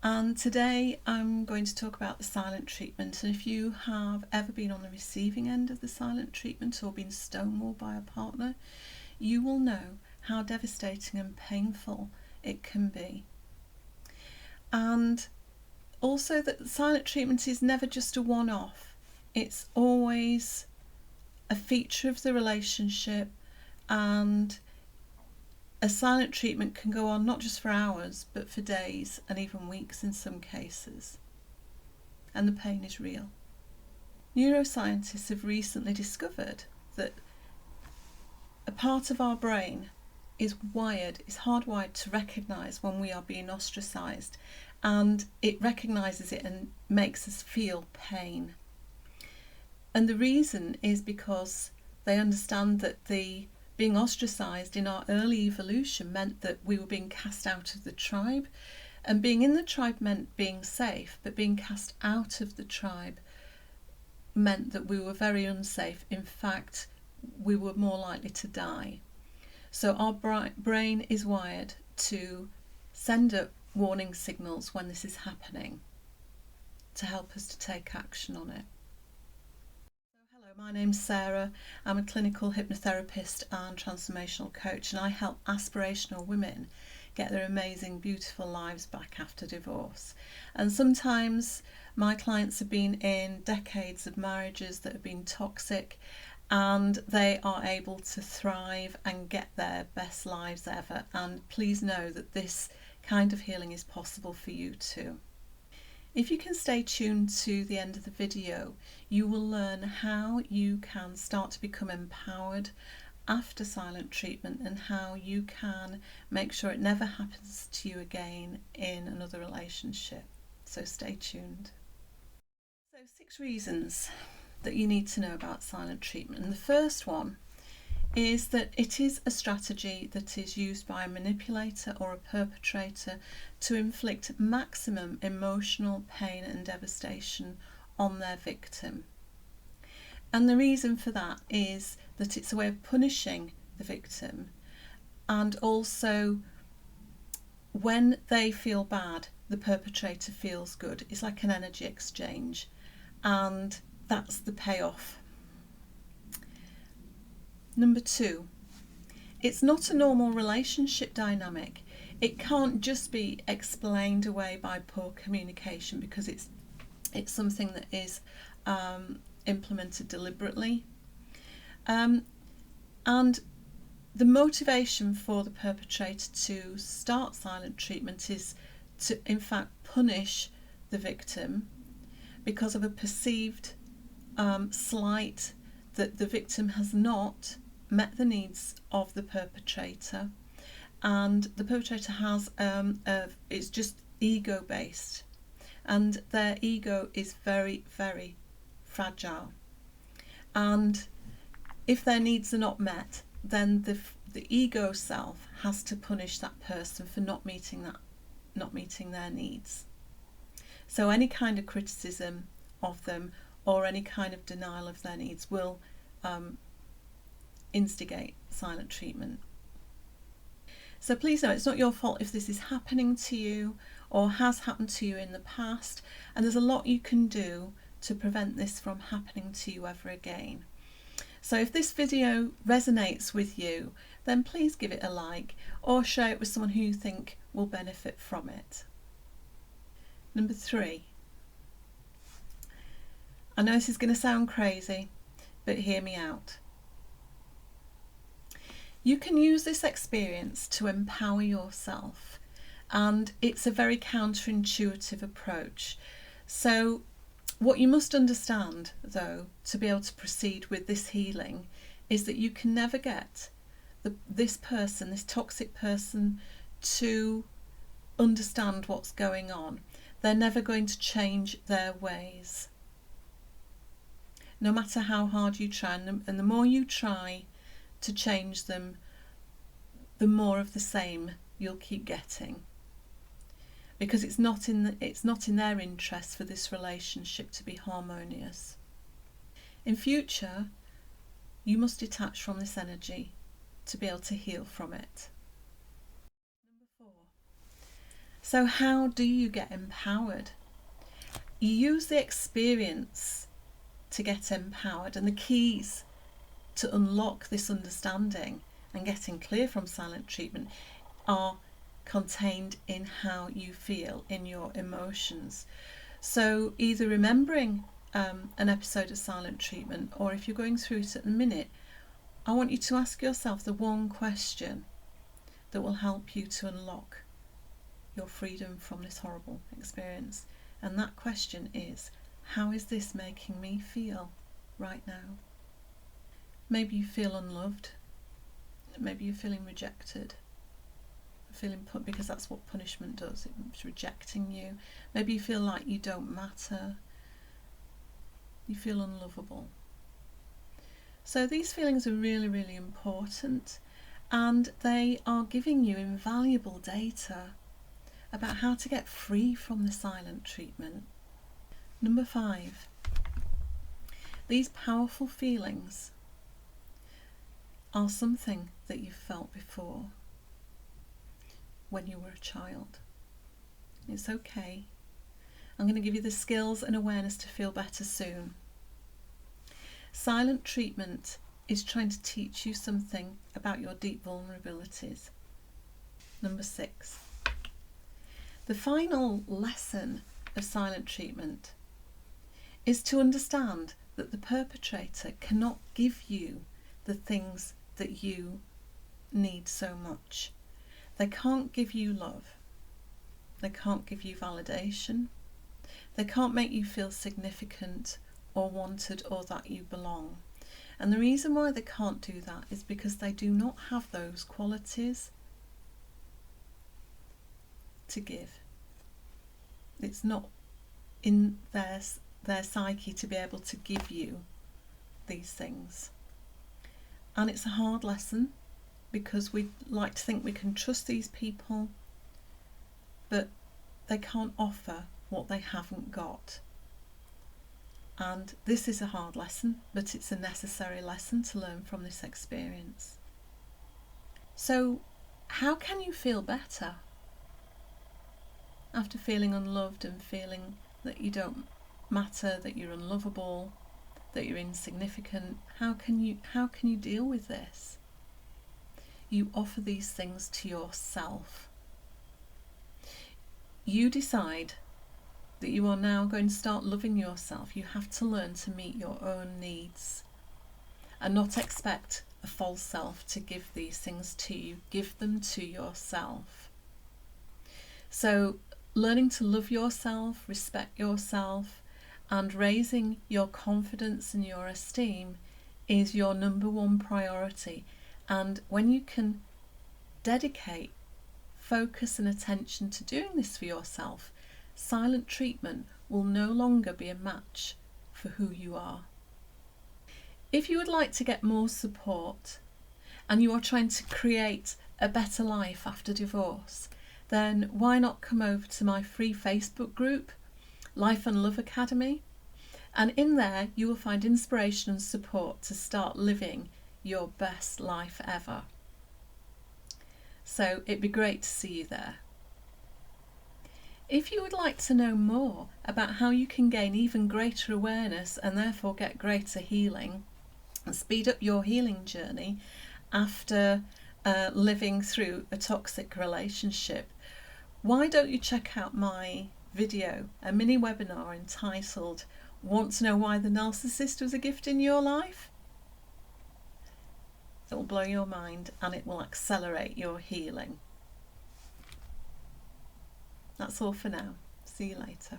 And today I'm going to talk about the silent treatment. And if you have ever been on the receiving end of the silent treatment or been stonewalled by a partner, you will know how devastating and painful it can be. And also that silent treatment is never just a one-off. It's always a feature of the relationship, and a silent treatment can go on not just for hours but for days and even weeks in some cases. And the pain is real. Neuroscientists have recently discovered that a part of our brain is hardwired to recognise when we are being ostracised, and it recognises it and makes us feel pain. And the reason is because they understand that the being ostracised in our early evolution meant that we were being cast out of the tribe, and being in the tribe meant being safe, but being cast out of the tribe meant that we were very unsafe. In fact, we were more likely to die. So our brain is wired to send up warning signals when this is happening to help us to take action on it. Hello, my name's Sarah. I'm a clinical hypnotherapist and transformational coach, and I help aspirational women get their amazing, beautiful lives back after divorce. And sometimes my clients have been in decades of marriages that have been toxic, and they are able to thrive and get their best lives ever. And please know that this kind of healing is possible for you too. If you can stay tuned to the end of the video, you will learn how you can start to become empowered after silent treatment and how you can make sure it never happens to you again in another relationship. So stay tuned. So 6 reasons that you need to know about silent treatment. And the first one is that it is a strategy that is used by a manipulator or a perpetrator to inflict maximum emotional pain and devastation on their victim. And the reason for that is that it's a way of punishing the victim, and also when they feel bad, the perpetrator feels good. It's like an energy exchange, and that's the payoff. Number 2, it's not a normal relationship dynamic. It can't just be explained away by poor communication, because it's something that is implemented deliberately. And the motivation for the perpetrator to start silent treatment is to, in fact, punish the victim because of a perceived slight that the victim has not met the needs of the perpetrator, and the perpetrator has it's just ego based, and their ego is very, very fragile, and if their needs are not met, then the ego self has to punish that person for not meeting their needs. So any kind of criticism of them or any kind of denial of their needs will instigate silent treatment. So please know it's not your fault if this is happening to you or has happened to you in the past, and there's a lot you can do to prevent this from happening to you ever again. So if this video resonates with you, then please give it a like or share it with someone who you think will benefit from it. Number 3. I know this is going to sound crazy, but hear me out. You can use this experience to empower yourself, and it's a very counterintuitive approach. So what you must understand, though, to be able to proceed with this healing, is that you can never get this toxic person, to understand what's going on. They're never going to change their ways, no matter how hard you try. And the more you try to change them, the more of the same you'll keep getting, because it's not in their interest for this relationship to be harmonious. In future, you must detach from this energy to be able to heal from it. Number 4. So how do you get empowered? You use the experience to get empowered, and the keys to unlock this understanding and getting clear from silent treatment are contained in how you feel, in your emotions. So either remembering an episode of silent treatment, or if you're going through it at the minute, I want you to ask yourself the one question that will help you to unlock your freedom from this horrible experience. And that question is, how is this making me feel right now? Maybe you feel unloved. Maybe you're feeling rejected. Feeling put, because that's what punishment does. It's rejecting you. Maybe you feel like you don't matter. You feel unlovable. So these feelings are really, really important, and they are giving you invaluable data about how to get free from the silent treatment. Number 5, these powerful feelings are something that you've felt before when you were a child. It's okay. I'm going to give you the skills and awareness to feel better soon. Silent treatment is trying to teach you something about your deep vulnerabilities. Number 6, the final lesson of silent treatment is to understand that the perpetrator cannot give you the things that you need so much. They can't give you love. They can't give you validation. They can't make you feel significant or wanted or that you belong. And the reason why they can't do that is because they do not have those qualities to give. It's not in their psyche to be able to give you these things. And it's a hard lesson, because we like to think we can trust these people, but they can't offer what they haven't got. And this is a hard lesson, but it's a necessary lesson to learn from this experience. So how can you feel better after feeling unloved and feeling that you don't matter, that you're unlovable, that you're insignificant? How can you deal with this? You offer these things to yourself. You decide that you are now going to start loving yourself. You have to learn to meet your own needs and not expect a false self to give these things to you. Give them to yourself. So learning to love yourself, respect yourself, and raising your confidence and your esteem is your number one priority. And when you can dedicate focus and attention to doing this for yourself, silent treatment will no longer be a match for who you are. If you would like to get more support and you are trying to create a better life after divorce, then why not come over to my free Facebook group, Life and Love Academy? And in there you will find inspiration and support to start living your best life ever. So it'd be great to see you there. If you would like to know more about how you can gain even greater awareness and therefore get greater healing and speed up your healing journey after living through a toxic relationship, why don't you check out my video, a mini webinar entitled Want to Know Why the Narcissist Was a Gift in Your Life? It will blow your mind and it will accelerate your healing. That's all for now. See you later.